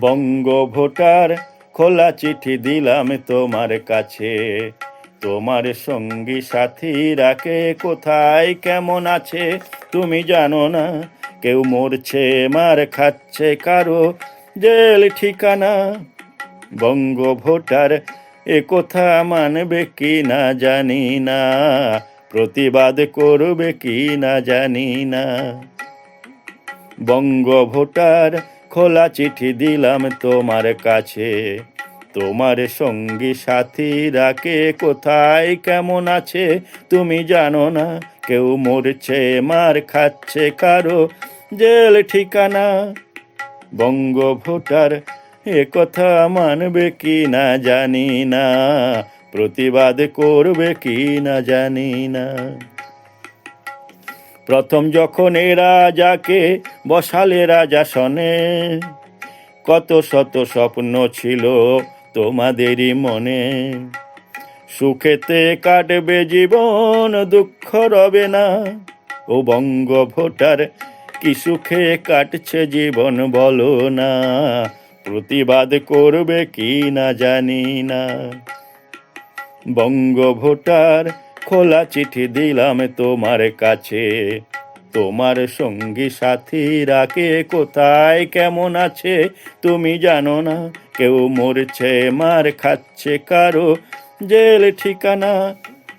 বঙ্গ voter খোলা চিঠি দিলাম তোমার কাছে, তোমার সঙ্গী সাথীরা কে কোথায় কেমন আছে তুমি জানো না। কেউ মরছে মার খাচ্ছে, কারো জেল ঠিকানা। বঙ্গ ভোটার এ কথা মানবে কি না জানি না, প্রতিবাদ করবে কি না জানি না। বঙ্গ ভোটার খোলা চিঠি দিলাম তোমার কাছে, তোমার সঙ্গী সাথীরা কে কোথায় কেমন আছে তুমি জানো না। কেউ মরছে মার খাচ্ছে, কারো জেল ঠিকানা। বঙ্গ ভোটার এ কথা মানবে কি না জানি না, প্রতিবাদ করবে কি না জানি না। প্রথম যখন এ রাজাকে বসালে রাজাসনে, কত শত স্বপ্ন ছিল তোমাদেরই মনে। সুখেতে কাটবে জীবন, দুঃখ রবে না। ও বঙ্গ ভোটার কি সুখে কাটছে জীবন বলো না, প্রতিবাদ করবে কি না জানি না। বঙ্গ ভোটার খোলা চিঠি দিলাম তোমার কাছে, তোমার সঙ্গী সাথীরা কে কোথায় কেমন আছে তুমি জানো না। কেউ মরছে মার খাচ্ছে, কারো জেল ঠিকানা।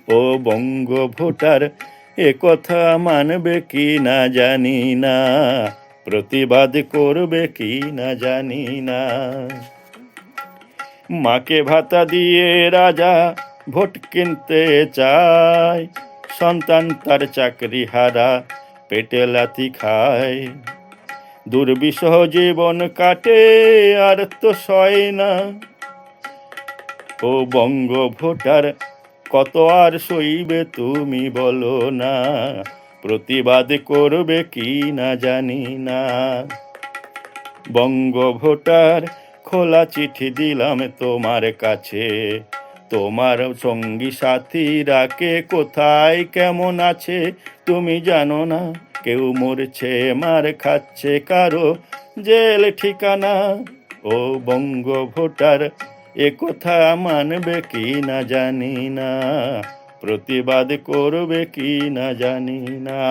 ও বঙ্গ ভোটার এ কথা মানবে কি না জানি না, প্রতিবাদ করবে কি না জানি না। মাকে ভাতা দিয়ে রাজা ভোট কিনতে চায়, সন্তান তার চাকরি হারা পেটে লাথি খায়। দুর্বিষহ জীবন কাটে আর তো সয় না। ও বঙ্গ ভোটার কত আর সইবে তুমি বলো না, প্রতিবাদ করবে কি না জানি না। বঙ্গ ভোটার খোলা চিঠি দিলাম তোমার কাছে, তোমার সঙ্গী সাথীরা কে কোথায় কেমন আছে তুমি জানো না। কেউ মরছে মার খাচ্ছে, কারো জেল ঠিকানা। ও বঙ্গ ভোটার এ কথা মানবে কি না জানি না, প্রতিবাদ করবে কি না জানি না।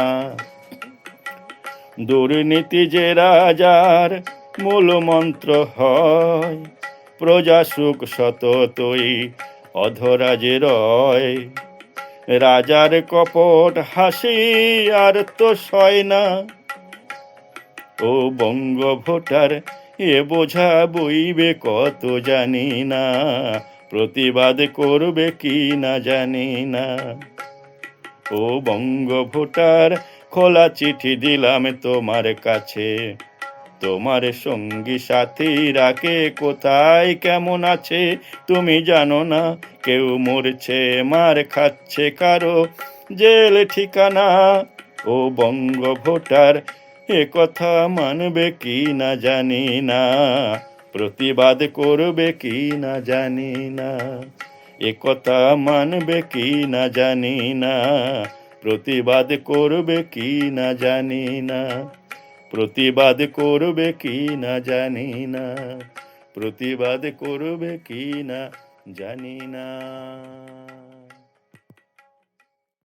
দুর্নীতি যে রাজার মূল মন্ত্র হয়, প্রজা সুখ সততই অধরাজে রয়। রাজার কপট হাসি আর তো সয় না। ও বঙ্গ ভোটার এ বোঝা বইবে কত জানি না, প্রতিবাদ করবে কি না জানি না। ও বঙ্গ ভোটার খোলা চিঠি দিলাম তোমার কাছে, তোমার সঙ্গী সাথীরা কে কোথায় কেমন আছে তুমি জানো না। কেউ মরছে মার খাচ্ছে, কারো জেল ঠিকানা। ও বঙ্গ ভোটার এ কথা মানবে কি না জানি না, প্রতিবাদ করবে কি না জানি না। এ কথা মানবে কি না জানি না, প্রতিবাদ করবে কি না জানি না। প্রতিবাদ করবে কি না জানি না, প্রতিবাদ করবে কি না জানি না।